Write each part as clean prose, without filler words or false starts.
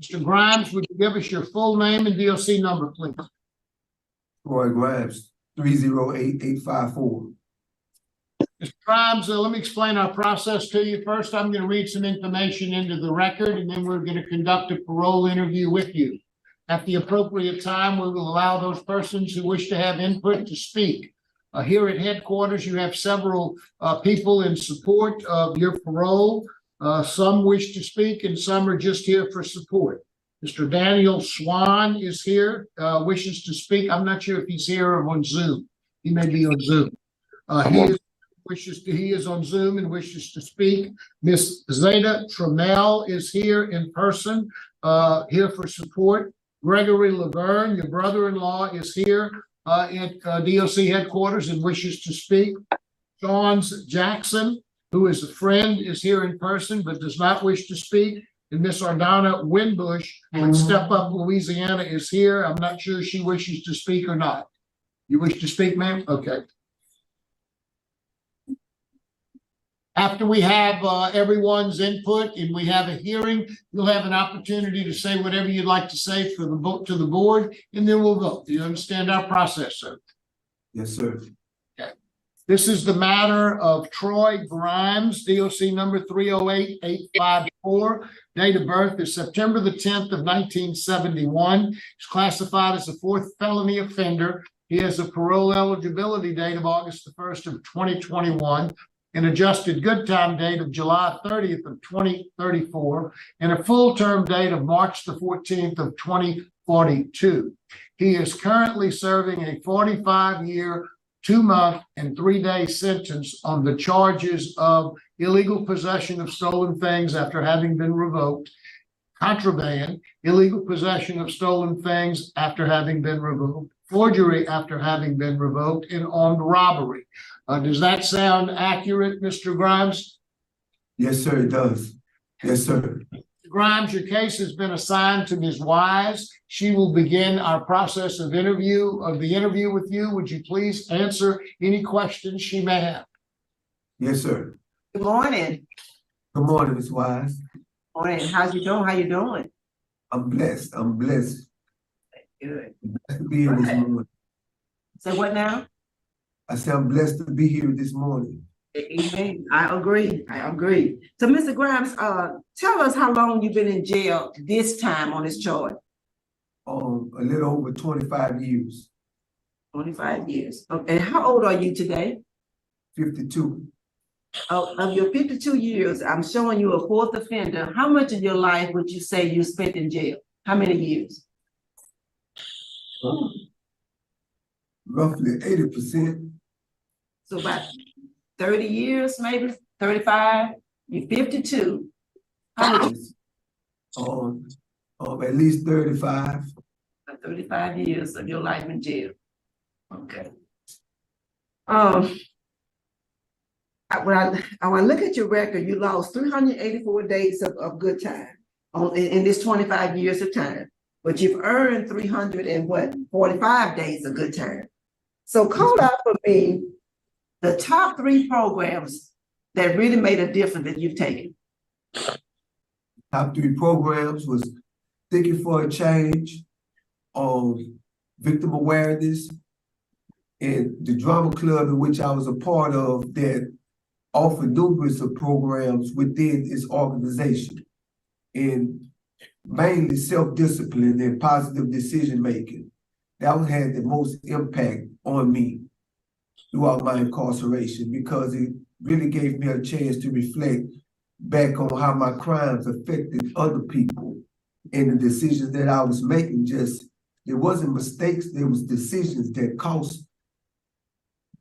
Mr. Grimes, would you give us your full name and DOC number, please? Roy Grimes, 308854. Mr. Grimes, let me explain our process to you. First, I'm going to read some information into the record, and then we're going to conduct a parole interview with you. At the appropriate time, we will allow those persons who wish to have input to speak. Here at headquarters, you have several people in support of your parole. Some wish to speak and some are just here for support. Mr. Daniel Swan is here, wishes to speak. I'm not sure if he's here or on Zoom. He may be on Zoom. He is on Zoom and wishes to speak. Miss Zeta Trammell is here in person, here for support. Gregory Laverne, your brother-in-law, is here at DOC headquarters and wishes to speak. Sean Jackson, who is a friend, is here in person but does not wish to speak. And Miss Ardana Winbush with Step Up Louisiana is here. I'm not sure she wishes to speak or not. You wish to speak, ma'am? Okay. After we have everyone's input and we have a hearing, you'll have an opportunity to say whatever you'd like to say for the vote to the board, and then we'll vote. Do you understand our process, sir? Yes, sir. Okay. This is the matter of Troy Grimes, DOC number 308854. Date of birth is September the 10th of 1971. He's classified as a fourth felony offender. He has a parole eligibility date of August the 1st of 2021. An adjusted good time date of July 30th of 2034, and a full term date of March the 14th of 2042. He is currently serving a 45-year, 2-month, and 3-day sentence on the charges of illegal possession of stolen things after having been revoked, contraband, illegal possession of stolen things after having been revoked, forgery after having been revoked, and armed robbery. Does that sound accurate, Mr. Grimes? Yes, sir, it does. Yes, sir. Mr. Grimes, your case has been assigned to Ms. Wise. She will begin our process of the interview with you. Would you please answer any questions she may have? Yes, sir. Good morning. Good morning, Ms. Wise. Morning. How's you doing? How you doing? I'm blessed. I'm blessed. Good. Blessed to be here this morning. Say what now? I said I'm blessed to be here this morning. Amen. I agree. I agree. So, Mr. Grimes, tell us how long you've been in jail this time on this charge. A little over 25 years. 25 years. Okay. And how old are you today? 52. Of your 52 years, I'm showing you a fourth offender. How much of your life would you say you spent in jail? How many years? Roughly 80%. So about 30 years, maybe 35. You're 52. How much? At least 35. 35 years of your life in jail. Okay. When I look at your record, you lost 384 days of good time in this 25 years of time, but you've earned 345 days of good time. So call out for me the top 3 programs that really made a difference that you've taken. Top 3 programs was Thinking for a Change, Victim Awareness, and the drama club in which I was a part of that offered numerous of programs within its organization, and mainly self-discipline and positive decision-making. That had the most impact on me throughout my incarceration, because it really gave me a chance to reflect back on how my crimes affected other people and the decisions that I was making. It wasn't mistakes, there was decisions that caused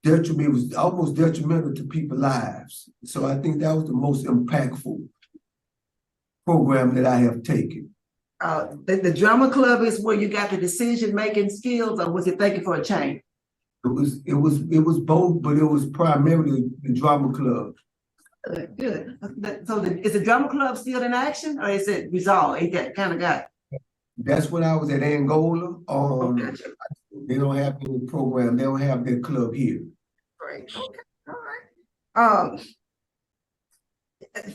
detriment. It was almost detrimental to people's lives. So I think that was the most impactful program that I have taken. The drama club is where you got the decision-making skills, or was it Thinking for a Change? It was both, but it was primarily the drama club. Good. So is the drama club still in action, or is it resolved? Ain't that kind of guy? That's when I was at Angola. Gotcha. They don't have any program. They don't have their club here. Great. Okay. All right.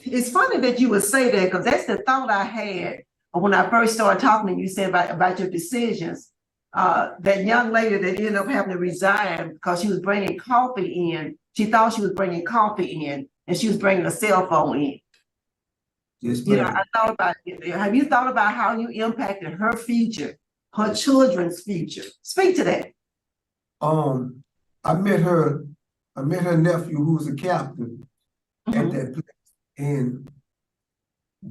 It's funny that you would say that, because that's the thought I had when I first started talking to you, you said about your decisions. That young lady that ended up having to resign because she was bringing coffee in. She thought she was bringing coffee in, and she was bringing a cell phone in. Yes, You know, ma'am. I thought about it. Have you thought about how you impacted her future, her children's future? Speak to that. I met her nephew who was a captain at that place. And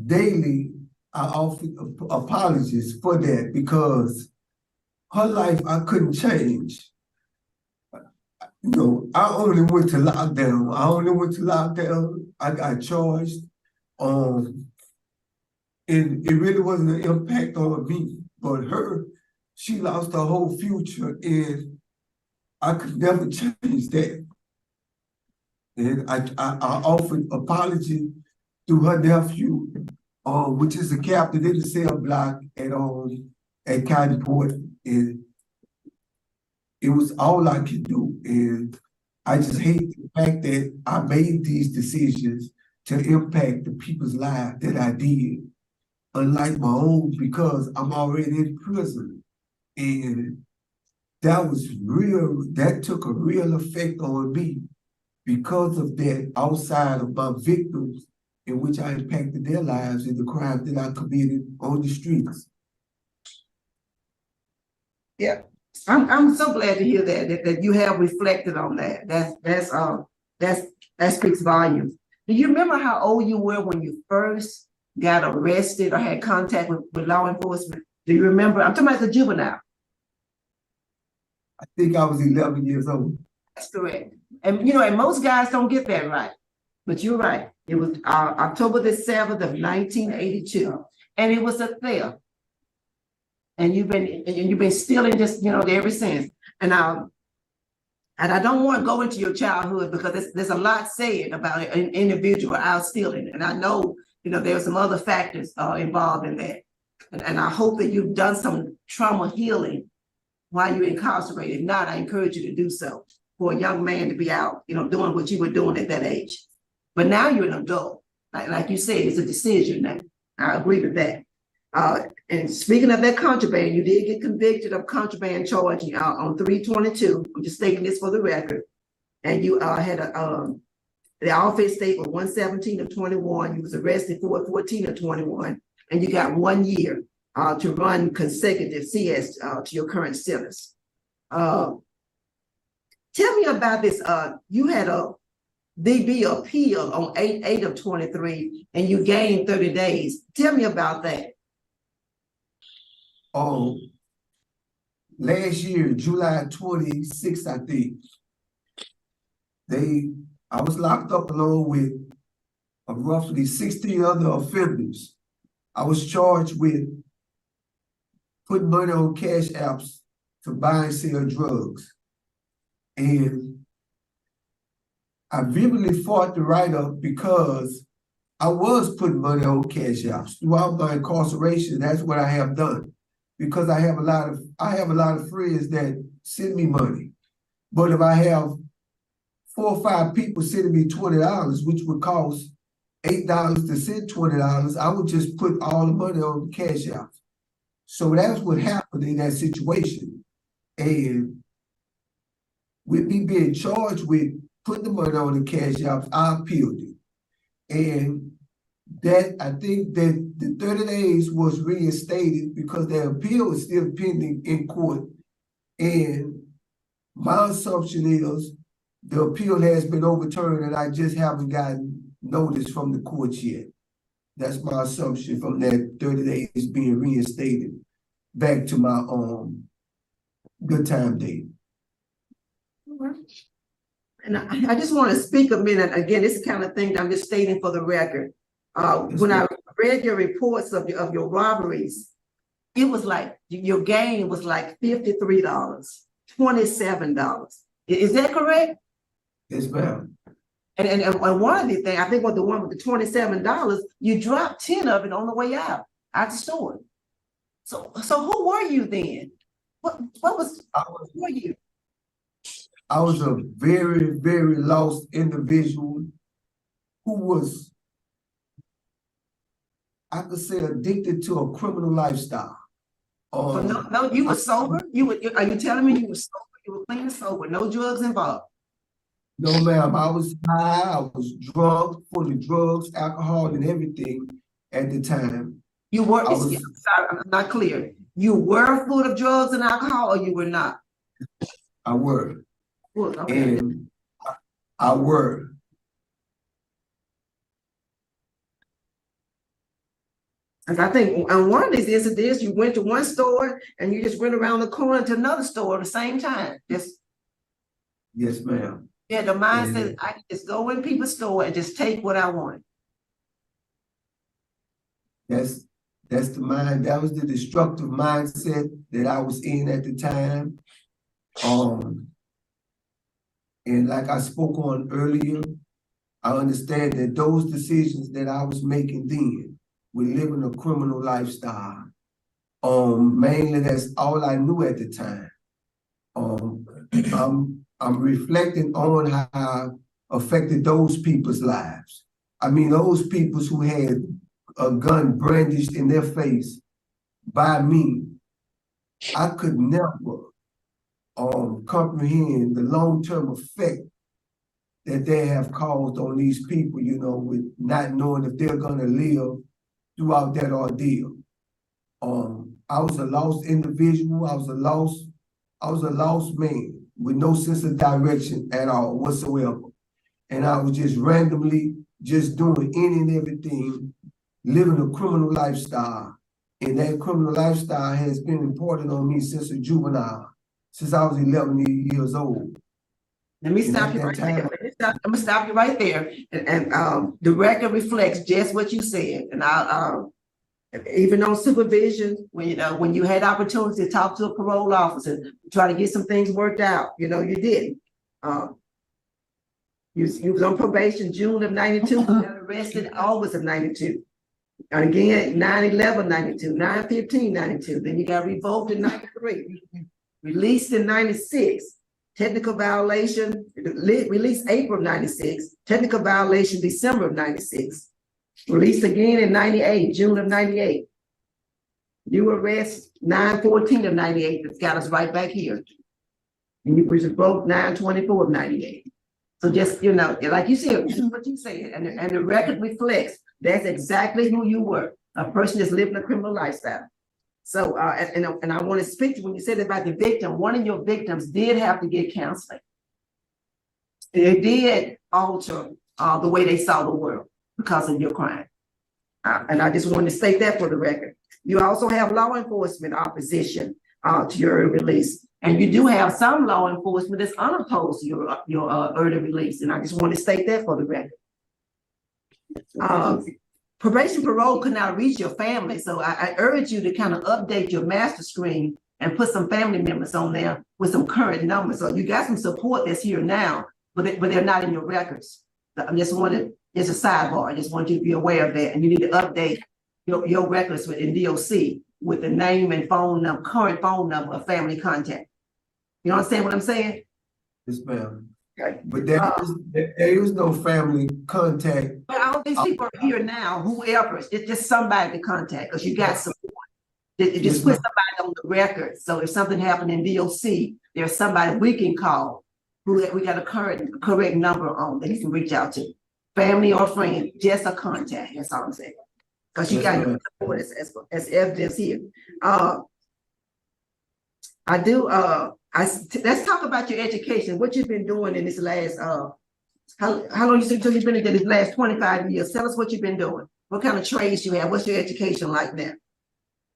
daily I offered apologies for that because her life I couldn't change. You know, I only went to lockdown. I got charged. And it really wasn't an impact on me, but her, she lost her whole future, and I could never change that. And I offered apology to her nephew, which is a captain in the cell block at County Port, and it was all I could do. And I just hate the fact that I made these decisions to impact the people's lives that I did, unlike my own, because I'm already in prison. And that took a real effect on me because of that, outside of my victims, in which I impacted their lives in the crimes that I committed on the streets. Yeah, I'm so glad to hear that you have reflected on that. That speaks volumes. Do you remember how old you were when you first got arrested or had contact with law enforcement? Do you remember? I'm talking about the juvenile. I think I was 11 years old. That's correct. And you know, and most guys don't get that right. But you're right. It was October the 7th of 1982. And it was a theft. And you've been stealing just, you know, ever since. And I don't want to go into your childhood because there's a lot said about an individual out stealing. And I know, you know, there are some other factors involved in that. And I hope that you've done some trauma healing while you're incarcerated. If not, I encourage you to do so for a young man to be out, you know, doing what you were doing at that age. But now you're an adult. Like you said, it's a decision now. I agree with that. And speaking of that contraband, you did get convicted of contraband charge on 322. I'm just stating this for the record. And you had the offense date was 1/17/21. You was arrested for 14/21, and you got 1 year to run consecutive CS to your current sentence. Tell me about this. You had a DB appeal on 8/8/23, and you gained 30 days. Tell me about that. Last year, July 26th, I think, I was locked up along with roughly 60 other offenders. I was charged with putting money on cash apps to buy and sell drugs. And I vividly fought the write-up because I was putting money on cash apps. Throughout my incarceration, that's what I have done. Because I have a lot of friends that send me money. But if I have 4 or 5 people sending me $20, which would cost $8 to send $20, I would just put all the money on the cash out. So that's what happened in that situation. And with me being charged with putting the money on the cash out, I appealed it. And that I think that the 30 days was reinstated because the appeal is still pending in court. And my assumption is the appeal has been overturned and I just haven't gotten notice from the courts yet. That's my assumption from that 30 days being reinstated back to my good time date. And I just want to speak a minute. Again, this is the kind of thing I'm just stating for the record. When I read your reports of your robberies, it was like your gain was like $53, $27. Is that correct? Yes, ma'am. And one of the things, I think, was the one with the $27, you dropped 10 of it on the way out the store. So who were you then? Who were you? I was a very, very lost individual who was, I could say addicted to a criminal lifestyle. So no, you were sober? Are you telling me you were sober? You were clean and sober, no drugs involved? No, ma'am, I was high, I was drunk, full of drugs, alcohol, and everything at the time. You were, I was, sorry, I'm not clear. You were full of drugs and alcohol, or you were not? I were, Well, okay. and I were. And I think on one of these incidents, you went to one store and you just went around the corner to another store at the same time. Just Yes, ma'am. yeah, the mindset, I can just go in people's store and just take what I want. That's the mind. That was the destructive mindset that I was in at the time. And like I spoke on earlier, I understand that those decisions that I was making then were living a criminal lifestyle. Mainly that's all I knew at the time. I'm reflecting on how I affected those people's lives. I mean, those people who had a gun brandished in their face by me, I could never comprehend the long-term effect that they have caused on these people, you know, with not knowing if they're gonna live throughout that ordeal. I was a lost individual, I was a lost man with no sense of direction at all whatsoever. And I was just randomly just doing any and everything, living a criminal lifestyle. And that criminal lifestyle has been important on me since a juvenile, since I was 11 years old. Let me stop you right there. I'm gonna stop you right there. And the record reflects just what you said. And even on supervision, when you had opportunity to talk to a parole officer, try to get some things worked out, you didn't. You was on probation June of 92, you got arrested August of 92. And again, 9/11, 92, 9/15, 92. Then you got revoked in 93, released in 96. Technical violation, released April of 96, technical violation December of 96, released again in 98, June of 98. New arrest 9/14 of 98, that's got us right back here. And you was revoked 9/24 of 98. So just, like you said, this is what you said, and the record reflects that's exactly who you were, a person that's living a criminal lifestyle. So, and I want to speak to when you said about the victim, one of your victims did have to get counseling. It did alter the way they saw the world because of your crime. And I just wanted to state that for the record. You also have law enforcement opposition to your release. And you do have some law enforcement that's unopposed to your early release. And I just want to state that for the record. Probation parole could not reach your family. So I urge you to kind of update your master screen and put some family members on there with some current numbers. So you got some support that's here now, but they're not in your records. I just wanted, it's a sidebar. I just want you to be aware of that. And you need to update your records in DOC with the name and phone number, current phone number of family contact. You understand what I'm saying? Yes, ma'am. Okay. But there is no family contact. But all these people are here now, whoever, it's just somebody to contact because you got support. Just put somebody on the record. So if something happened in DOC, there's somebody we can call who we got a correct number on that you can reach out to. Family or friend, just a contact. That's all I'm saying. Because you got your support as evidence here. Let's talk about your education. What you've been doing in this last how long you said you've been in this last 25 years? Tell us what you've been doing. What kind of trades you have? What's your education like now?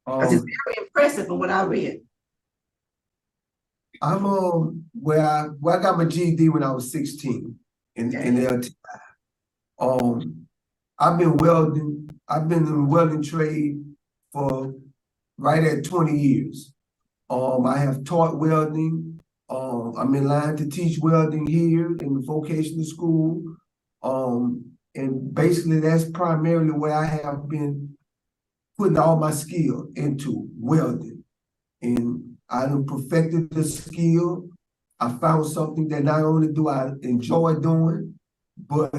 Because it's very impressive from what I read. I'm where I got my GED when I was 16 in LTI. I've been welding. I've been in the welding trade for right at 20 years. I have taught welding. I'm in line to teach welding here in the vocational school. And basically that's primarily where I have been putting all my skill into welding. And I done perfected the skill. I found something that not only do I enjoy doing, but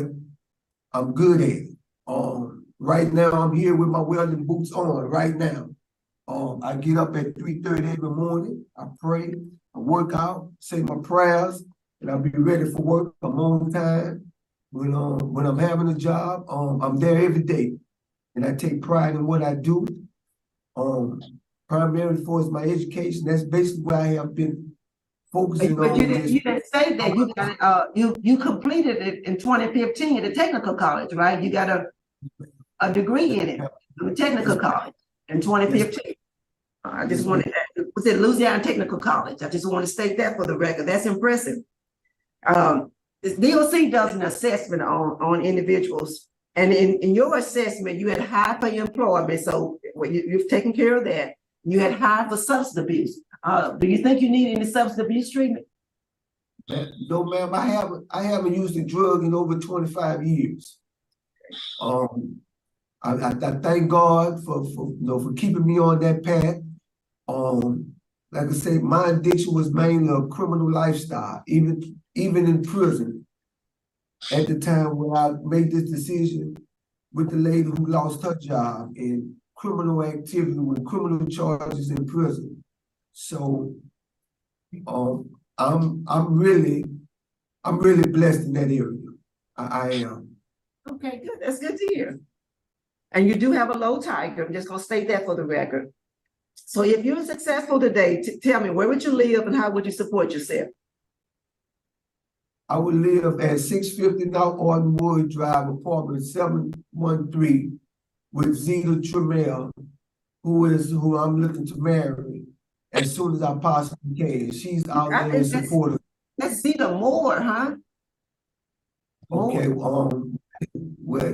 I'm good at it. right now I'm here with my welding boots on right now. I get up at 3:30 every morning. I pray, I work out, say my prayers, and I'll be ready for work. I'm on time. When I'm having a job, I'm there every day, and I take pride in what I do. Primarily for is my education. That's basically where I have been focusing But on. you didn't say that you got you completed it in 2015 at the technical college, right? You got a degree in it, from a technical college in 2015. I just wanted that. Was it Louisiana Technical College? I just want to state that for the record. That's impressive. This DOC does an assessment on individuals, and in your assessment, you had high for employment, so you've taken care of that. You had high for substance abuse. Do you think you need any substance abuse treatment? No, ma'am, I haven't used a drug in over 25 years. I thank God for keeping me on that path. Like I say, my addiction was mainly a criminal lifestyle, even in prison. At the time when I made this decision with the lady who lost her job in criminal activity with criminal charges in prison. So I'm really blessed in that area. I am. Okay, good. That's good to hear. And you do have a low tiger. I'm just gonna state that for the record. So if you're successful today, tell me, where would you live and how would you support yourself? I would live at 650 North Ardenwood Drive, apartment 713, with Zeta Tremel, who I'm looking to marry as soon as I possibly can. She's out there in support of. That's Zeta Moore, huh? Okay, well,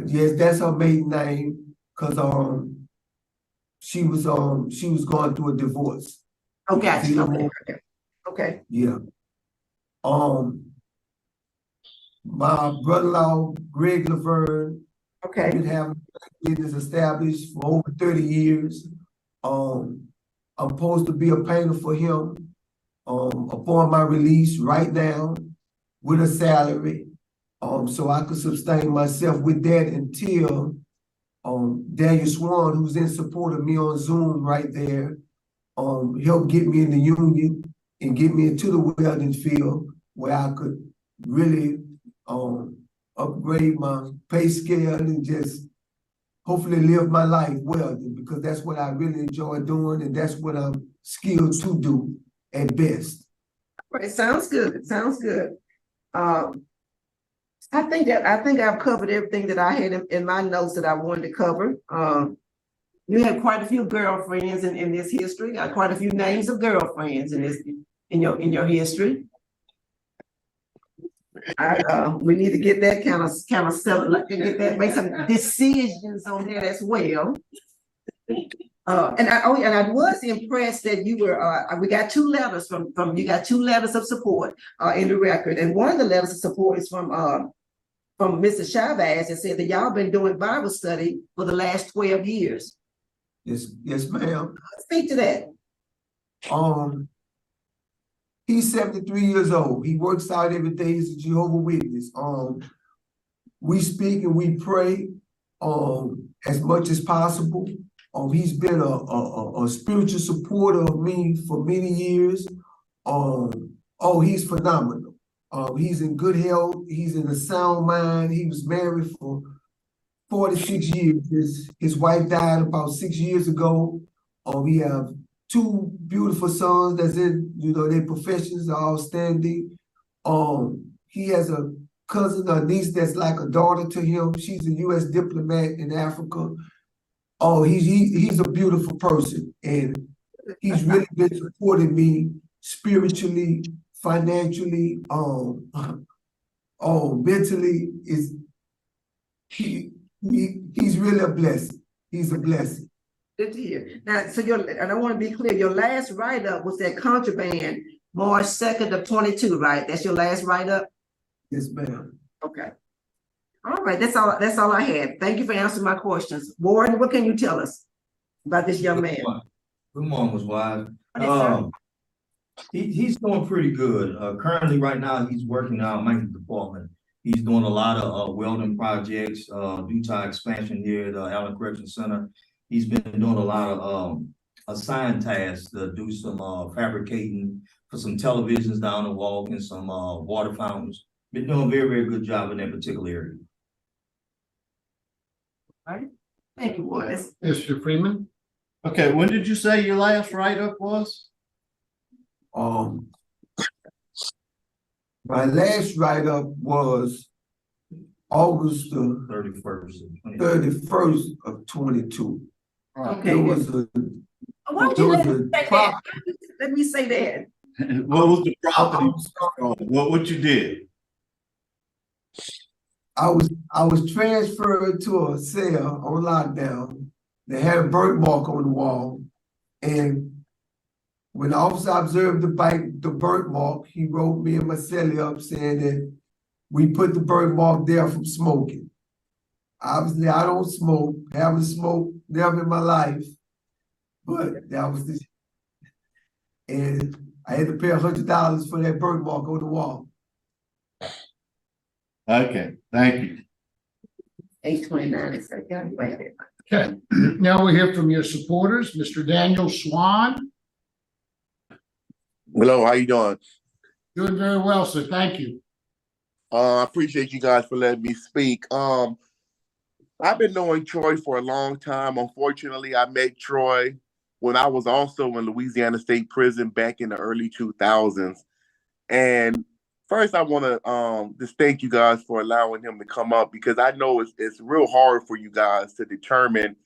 yes, that's her maiden name, because she was going through a divorce. Oh, gotcha. Okay. Yeah. My brother-in-law, Greg Laverne, okay, been having business established for over 30 years. I'm supposed to be a painter for him upon my release right now with a salary, so I could sustain myself with that until Daniel Swan, who's in support of me on Zoom right there, helped get me in the union and get me into the welding field where I could really upgrade my pay scale and just hopefully live my life welding, because that's what I really enjoy doing and that's what I'm skilled to do at best. It sounds good. It sounds good. I think I've covered everything that I had in my notes that I wanted to cover. You had quite a few girlfriends in this history. Got quite a few names of girlfriends in your history. We need to get that kind of settled, get that, make some decisions on that as well. And I was impressed that you were. We got two letters from you. Got two letters of support in the record, and one of the letters of support is from Mr. Chavez, and said that y'all been doing Bible study for the last 12 years. Yes, ma'am. Speak to that. He's 73 years old. He works out every day. He's a Jehovah's Witness. We speak and we pray as much as possible. He's been a spiritual supporter of me for many years. He's phenomenal. He's in good health. He's in a sound mind. He was married for 46 years. His wife died about 6 years ago. We have two beautiful sons that's in, their professions are outstanding. He has a cousin, a niece that's like a daughter to him. She's a U.S. diplomat in Africa. He's a beautiful person, and he's really been supporting me spiritually, financially, mentally. He's really a blessing. He's a blessing. Good to hear. Now, so and I want to be clear, your last write-up was that contraband, March 2nd of 22, right? That's your last write-up? Yes, ma'am. Okay. All right, that's all I had. Thank you for answering my questions. Warren, what can you tell us about this young man? Good morning, Ms. Wise. He's doing pretty good. Currently, right now, he's working in our maintenance department He's doing a lot of welding projects due to our expansion here at Allen Correction Center. He's been doing a lot of assigned tasks to do some fabricating for some televisions down the walk and some water fountains. Been doing a very, very good job in that particular area. All right. Thank you, Wallace. Mr. Freeman? Okay, when did you say your last write-up was? My last write-up was August the 31st of 22. Okay. There was a, Why don't there you was let me a say prop- that? Let me say that. What was the property? I What you did? was transferred to a cell on lockdown that had a bird mark on the wall. And when the officer observed the bird mark, he wrote me and my cellie up saying that we put the bird mark there from smoking. Obviously, I don't smoke, haven't smoked never in my life, but that was the, and I had to pay $100 for that bird mark on the wall. Okay, thank you. 8:29. Okay, now we hear from your supporters, Mr. Daniel Swan. Hello, how you doing? Doing very well, sir. Thank you. I appreciate you guys for letting me speak. I've been knowing Troy for a long time. Unfortunately, I met Troy when I was also in Louisiana State Prison back in the early 2000s. And first, I want to just thank you guys for allowing him to come up, because I know it's real hard for you guys to determine,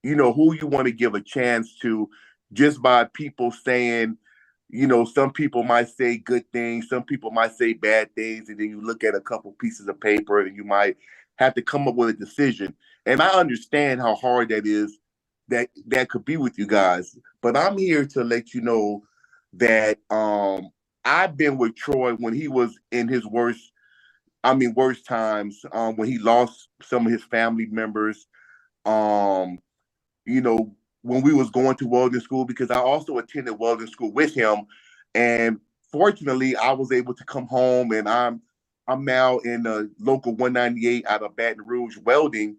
who you want to give a chance to just by people saying, some people might say good things, some people might say bad things, and then you look at a couple pieces of paper and you might have to come up with a decision. And I understand how hard that is, that could be with you guys. But I'm here to let you know that I've been with Troy when he was in his worst times, when he lost some of his family members, when we was going to welding school, because I also attended welding school with him. And fortunately, I was able to come home, and I'm now in the local 198 out of Baton Rouge welding.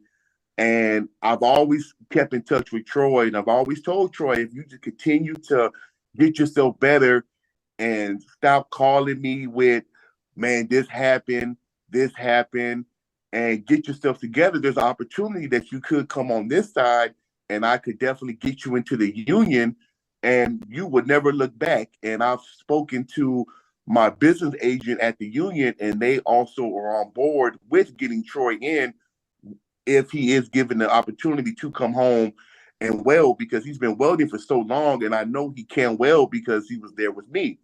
And I've always kept in touch with Troy, and I've always told Troy, if you just continue to get yourself better and stop calling me with, man, this happened, and get yourself together, there's an opportunity that you could come on this side, and I could definitely get you into the union, and you would never look back. And I've spoken to my business agent at the union, and they also are on board with getting Troy in if he is given the opportunity to come home and weld, because he's been welding for so long, and I know he can weld because he was there with me.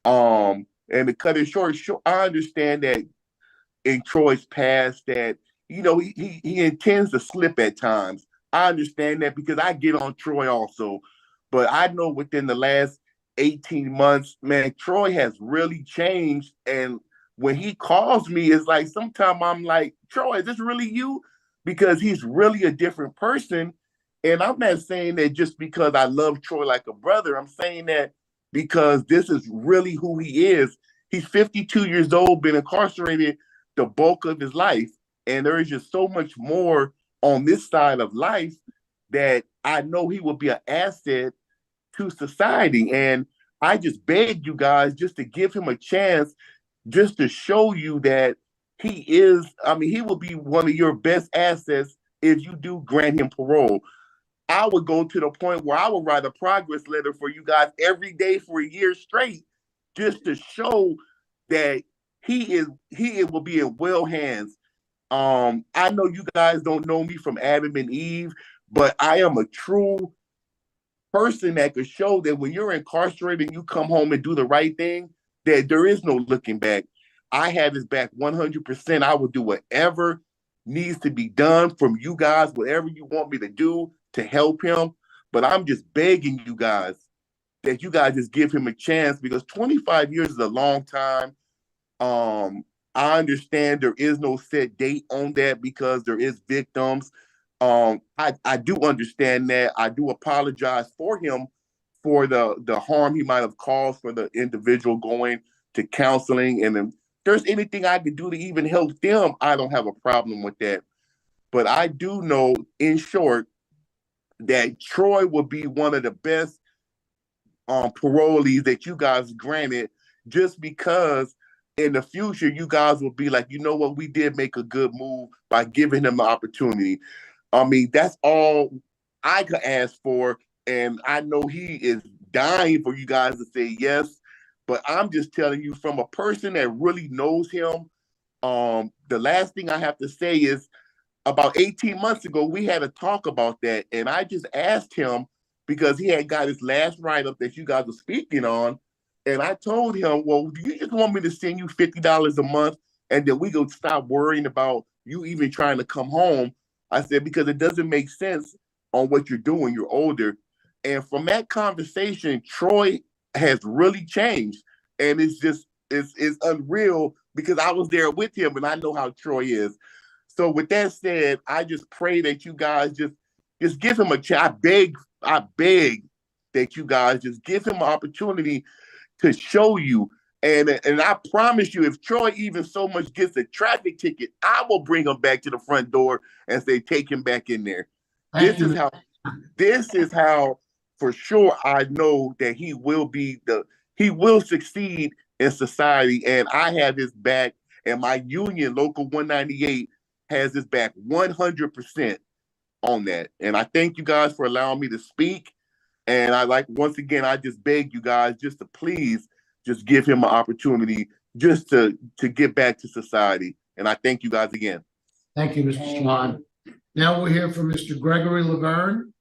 And to cut it short, I understand that in Troy's past that, he intends to slip at times. I understand that because I get on Troy also. But I know within the last 18 months, man, Troy has really changed. And when he calls me, it's like sometimes I'm like, Troy, is this really you? Because he's really a different person. And I'm not saying that just because I love Troy like a brother. I'm saying that because this is really who he is. He's 52 years old, been incarcerated the bulk of his life. And there is just so much more on this side of life that I know he will be an asset to society. And I just beg you guys just to give him a chance, just to show you that he will be one of your best assets if you do grant him parole. I would go to the point where I would write a progress letter for you guys every day for a year straight, just to show that he will be in well hands. I know you guys don't know me from Adam and Eve, but I am a true person that could show that when you're incarcerated and you come home and do the right thing, that there is no looking back. I have his back 100%. I will do whatever needs to be done from you guys, whatever you want me to do to help him. But I'm just begging you guys that you guys just give him a chance, because 25 years is a long time. I understand there is no set date on that because there is victims. I do understand that. I do apologize for him for the harm he might have caused for the individual going to counseling, and then there's anything I could do to even help them, I don't have a problem with that. But I do know, in short, that Troy will be one of the best parolees that you guys granted, just because in the future you guys will be like, you know what, we did make a good move by giving him the opportunity. I mean, that's all I could ask for, and I know he is dying for you guys to say yes. But I'm just telling you, from a person that really knows him, the last thing I have to say is, about 18 months ago, we had a talk about that, and I just asked him, because he had got his last write-up that you guys were speaking on, and I told him, well, do you just want me to send you $50 a month, and then we go stop worrying about you even trying to come home? I said, because it doesn't make sense on what you're doing. You're older. And from that conversation, Troy has really changed, and it's unreal, because I was there with him, and I know how Troy is. So with that said, I just pray that you guys just give him a chance. I beg that you guys just give him an opportunity to show you. And I promise you, if Troy even so much gets a traffic ticket, I will bring him back to the front door and say, take him back in there. This is how for sure I know that he will succeed in society. And I have his back, and my union, Local 198, has his back 100% on that. And I thank you guys for allowing me to speak. And once again, I just beg you guys just to please just give him an opportunity just to get back to society. And I thank you guys again. Thank you, Mr. Swan. Now we'll hear from Mr. Gregory Laverne.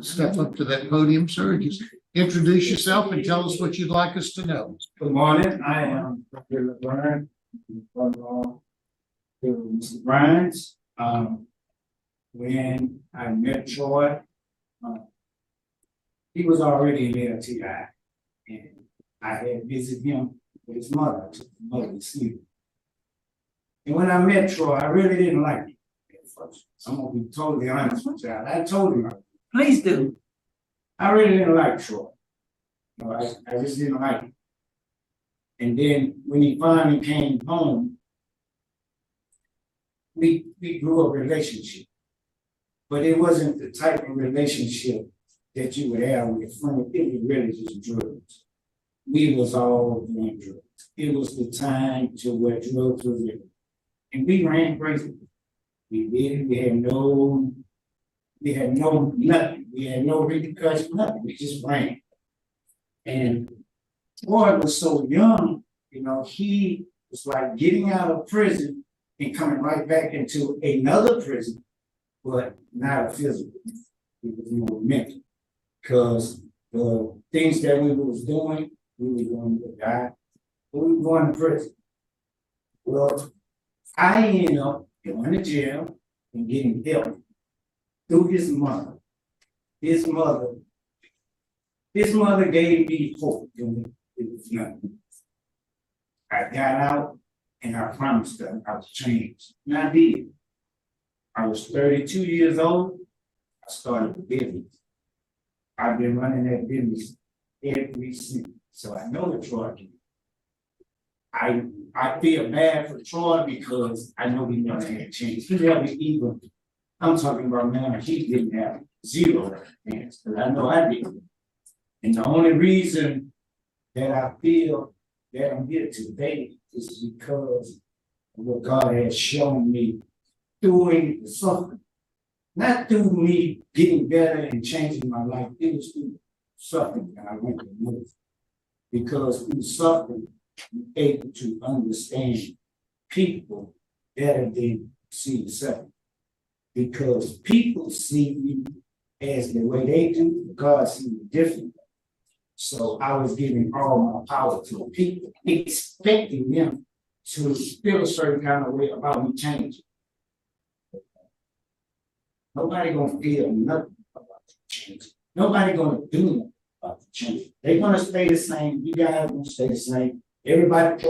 Step up to that podium, sir. Just introduce yourself and tell us what you'd like us to know. Good morning. I am Dr. Laverne from Mr. Grimes. When I met Troy, he was already in LTI, and I had visited him with his mother. I took the mother to sleep. And when I met Troy, I really didn't like him at first. I'm gonna be totally honest with you. I told him, please do. I really didn't like Troy. No, I just didn't like him. And then when he finally came home, we grew a relationship. But it wasn't the type of relationship that you would have with a friend. It was really just drugs. We was all doing drugs. It was the time to where drugs was in. And we ran crazy. We did it. We had no nothing. We had no repercussions, nothing. We just ran. And Troy was so young, he was like getting out of prison and coming right back into another prison, but not a physical. It was more mental. Because the things that we was doing, we were going to die, but we were going to prison. Well, I ended up going to jail and getting help through his mother. His mother gave me hope when it was nothing. I got out and I promised her I was changed. And I did. I was 32 years old. I started a business. I've been running that business every since. So I know the Troy can. I feel bad for Troy because I know he never had a chance. He never even, I'm talking about now, he didn't have zero chance, but I know I did. And the only reason that I feel that I'm here today is because of what God has shown me through the suffering. Not through me getting better and changing my life. It was through suffering that I went through. Because through suffering, you're able to understand people better than see yourself. Because people see you as the way they do, God sees you differently. So I was giving all my power to the people, expecting them to feel a certain kind of way about me changing. Nobody gonna feel nothing about the change. Nobody gonna do nothing about the change. They're gonna stay the same. You guys gonna stay the same. Everybody's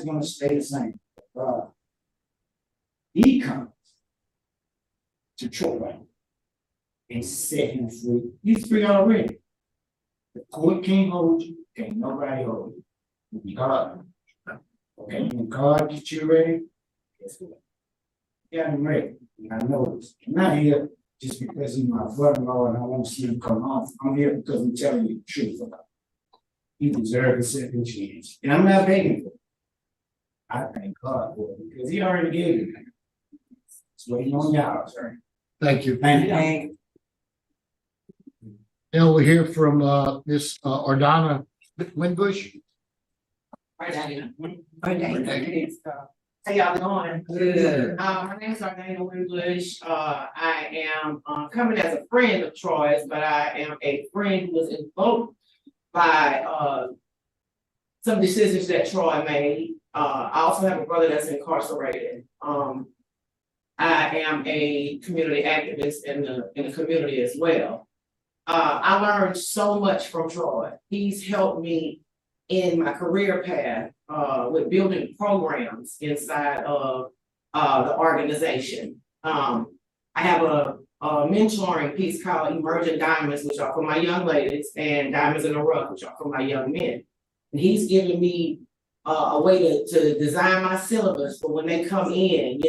gonna stay the same. He comes to Troy and set him free. He's free already. The court can't hold you. Can't nobody hold you. God. Okay, when God gets you ready, guess what? Yeah, I'm ready. And I know this. I'm not here just because he's my brother-in-law and I want to see him come home. I'm here because I'm telling you the truth about it. He deserves a second chance. And I'm not begging for it. I thank God for it because he already gave it. It's waiting on y'all, sir. Thank you. Thank you. Now we'll hear from Miss Ordana Winbush. How y'all doing? Good. My name is Dana Winbush. I am coming as a friend of Troy's, but I am a friend who was invoked by some decisions that Troy made. I also have a brother that's incarcerated. I am a community activist in the community as well. I learned so much from Troy. He's helped me in my career path with building programs inside of the organization. I have a mentoring piece called Emerging Diamonds, which are for my young ladies, and Diamonds in the Rough, which are for my young men. And he's given me a way to design my syllabus for when they come in,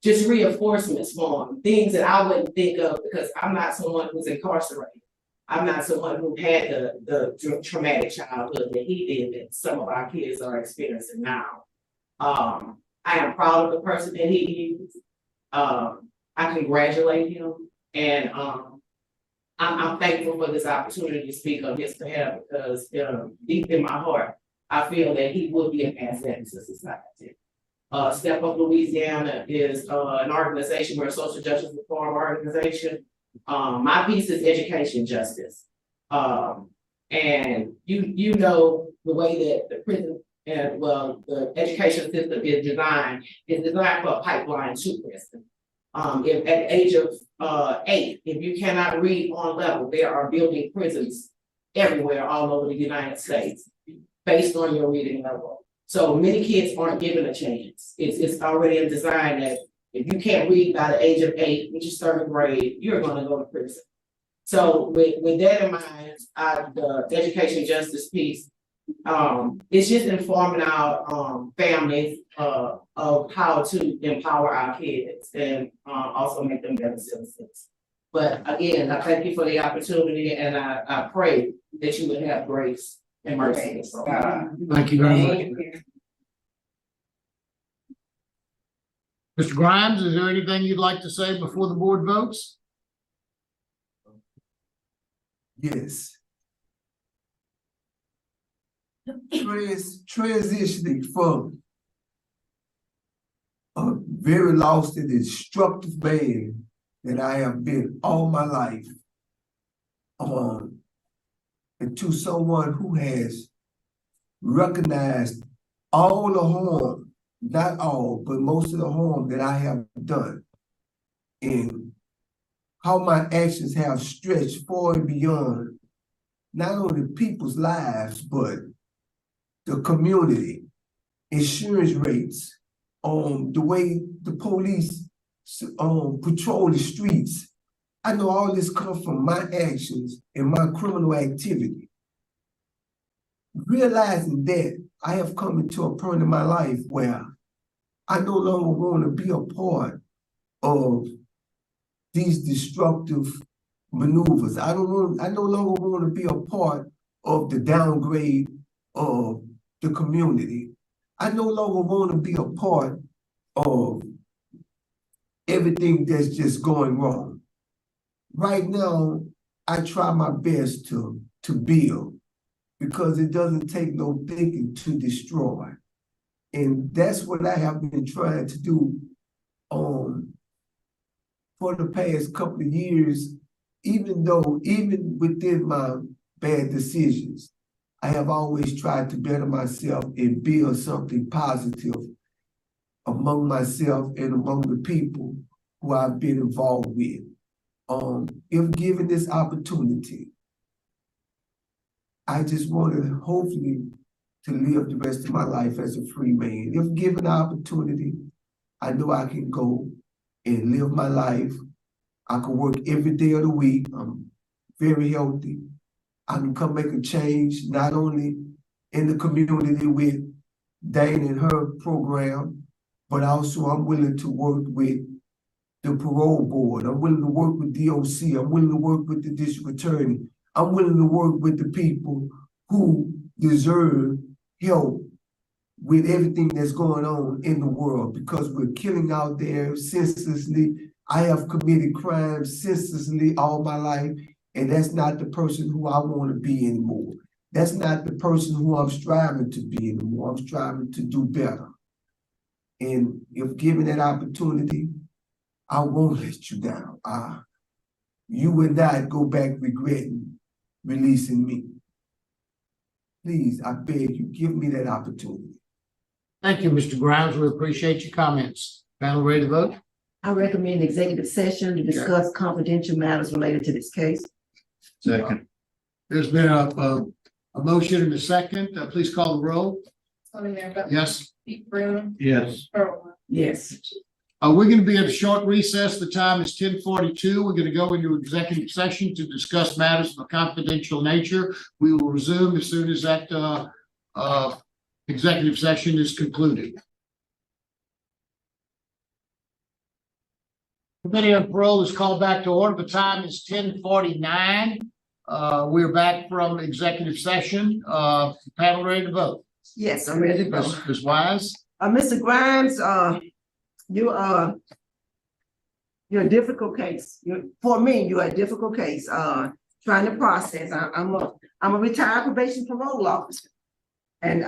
just reinforcements for them, things that I wouldn't think of because I'm not someone who's incarcerated. I'm not someone who had the traumatic childhood that he did that some of our kids are experiencing now. I am proud of the person that he is. I congratulate him, and I'm thankful for this opportunity to speak on his behalf because deep in my heart, I feel that he will be an asset to society. Step Up Louisiana is an organization, we're a social justice reform organization. My piece is education justice. And you know the way that the prison and the education system is designed for a pipeline to prison. If at the age of 8, if you cannot read on level, there are building prisons everywhere all over the United States based on your reading level. So many kids aren't given a chance. It's already in design that if you can't read by the age of 8, which is 3rd grade, you're going to go to prison. So with that in mind, the education justice piece, it's just informing our families of how to empower our kids and also make them better citizens. But again, I thank you for the opportunity, and I pray that you would have grace and mercy. Thank you very much. Mr. Grimes, is there anything you'd like to say before the board votes? Yes. Transitioning from a very lost and destructive man that I have been all my life, into someone who has recognized all the harm, not all, but most of the harm that I have done, and how my actions have stretched far and beyond not only people's lives, but the community, insurance rates, the way the police patrol the streets. I know all this comes from my actions and my criminal activity. Realizing that, I have come into a point in my life where I no longer want to be a part of these destructive maneuvers. I no longer want to be a part of the downgrade of the community. I no longer want to be a part of everything that's just going wrong. Right now, I try my best to build, because it doesn't take no thinking to destroy. And that's what I have been trying to do for the past couple of years, even within my bad decisions, I have always tried to better myself and build something positive among myself and among the people who I've been involved with. If given this opportunity, I just wanted, hopefully, to live the rest of my life as a free man. If given the opportunity, I know I can go and live my life. I can work every day of the week. I'm very healthy. I can come make a change, not only in the community with Dane and her program, but also I'm willing to work with the parole board. I'm willing to work with DOC. I'm willing to work with the district attorney. I'm willing to work with the people who deserve help with everything that's going on in the world, because we're killing out there senselessly. I have committed crimes senselessly all my life, and that's not the person who I want to be anymore. That's not the person who I'm striving to be anymore. I'm striving to do better. And if given that opportunity, I won't let you down. You would not go back regretting releasing me. Please, I beg you, give me that opportunity. Thank you, Mr. Grimes. We appreciate your comments. Panel ready to vote? I recommend executive session to discuss confidential matters related to this case. Second. There's been a motion and a second. Please call the roll. Yes. Yes. Yes. We're going to be at a short recess. The time is 10:42. We're going to go into executive session to discuss matters of a confidential nature. We will resume as soon as that executive session is concluded. Committee on Parole is called back to order. The time is 10:49. We're back from executive session. Panel ready to vote? Yes, I'm ready to vote. Ms. Wise? Mr. Grimes, you're a difficult case. For me, you're a difficult case. Trying to process. I'm a retired probation parole officer, and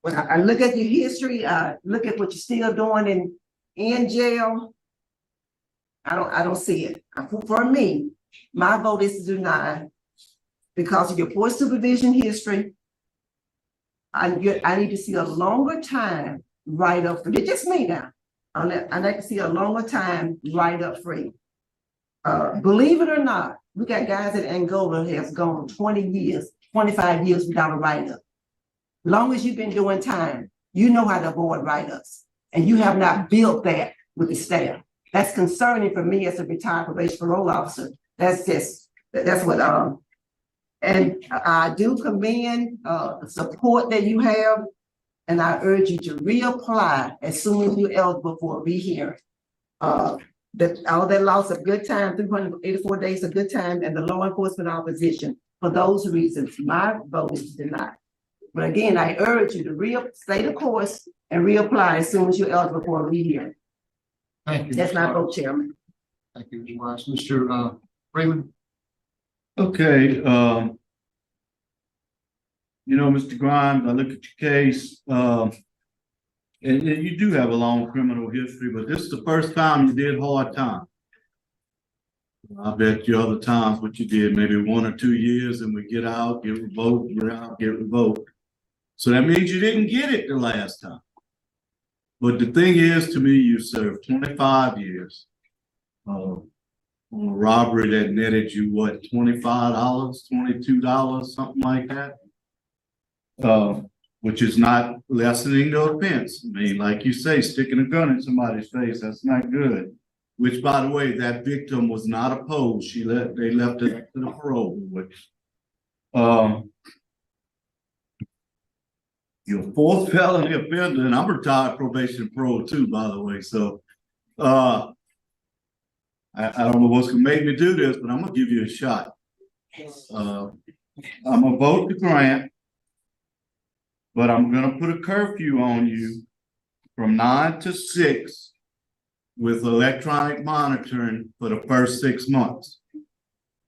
when I look at your history, look at what you're still doing in jail. I don't see it. For me, my vote is to deny because of your poor supervision history. I need to see a longer time right up free. It's just me now. I like to see a longer time right up free. Believe it or not, we got guys at Angola has gone 20 years, 25 years without a write-up. Long as you've been doing time, you know how to avoid write-ups, and you have not built that with the staff. That's concerning for me as a retired probation parole officer. That's what, and I do commend the support that you have, and I urge you to reapply as soon as you're eligible for a rehearing. All that loss of good time, 384 days of good time, and the law enforcement opposition. For those reasons, my vote is denied. But again, I urge you to stay the course and reapply as soon as you're eligible for a rehearing. Thank you. That's my vote, Chairman. Thank you, Ms. Wise. Mr. Freeman? Okay, Mr. Grimes, I look at your case, and you do have a long criminal history, but this is the first time you did hard time. I bet you other times what you did, maybe 1 or 2 years, and we get out, get revoked, get out, get revoked. So that means you didn't get it the last time. But the thing is, to me, you served 25 years on a robbery that netted you, what, $25, $22, something like that? Which is not lessening the offense. I mean, like you say, sticking a gun in somebody's face, that's not good. Which, by the way, that victim was not opposed. They left it to the parole board. You're a fourth felony offender, and I'm retired probation parole too, by the way. So I don't know what's gonna make me do this, but I'm gonna give you a shot. I'm gonna vote to grant, but I'm gonna put a curfew on you from 9 to 6 with electronic monitoring for the first 6 months.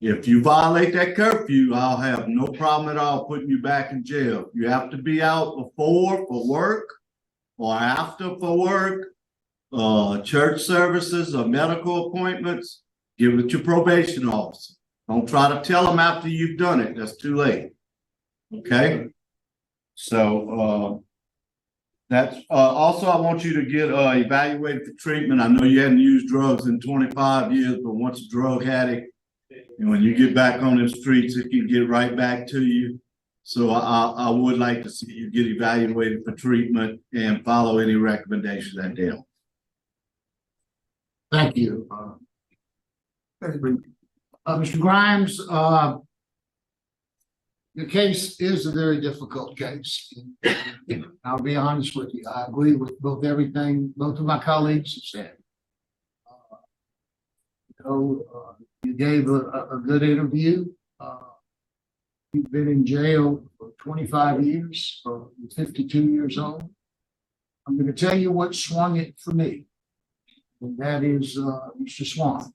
If you violate that curfew, I'll have no problem at all putting you back in jail. You have to be out before for work or after for work, church services or medical appointments. Give it to your probation officer. Don't try to tell them after you've done it. That's too late. Okay? So that's also I want you to get evaluated for treatment. I know you hadn't used drugs in 25 years, but once a drug addict, and when you get back on the streets, it can get right back to you. So I would like to see you get evaluated for treatment and follow any recommendations that they have. Thank you. Mr. Grimes, The case is a very difficult case. I'll be honest with you. I agree with everything both of my colleagues have said. You gave a good interview. You've been in jail for 25 years, or 52 years old. I'm going to tell you what swung it for me, and that is Mr. Swan.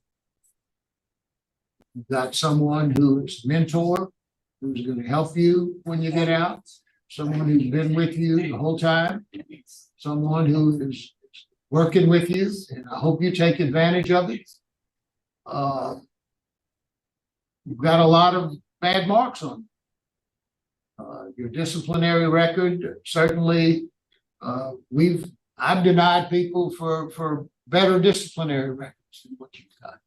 You've got someone who is a mentor, who's going to help you when you get out, someone who's been with you the whole time, someone who is working with you, and I hope you take advantage of it. You've got a lot of bad marks on you. Your disciplinary record, certainly, I've denied people for better disciplinary records than what you've got.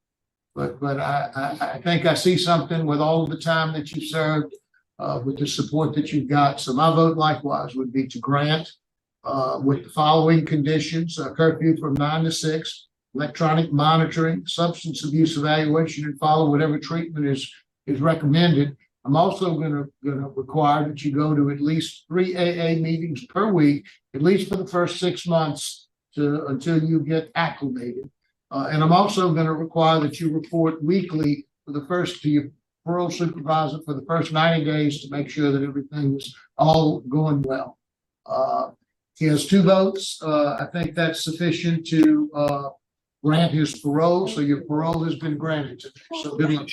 But I think I see something with all of the time that you served, with the support that you've got. So my vote likewise would be to grant with the following conditions: curfew from 9 to 6, electronic monitoring, substance abuse evaluation, and follow whatever treatment is recommended. I'm also gonna require that you go to at least 3 AA meetings per week, at least for the first 6 months until you get acclimated. And I'm also going to require that you report weekly to your parole supervisor for the first 90 days to make sure that everything is all going well. He has 2 votes. I think that's sufficient to grant his parole. So your parole has been granted today. So good luck.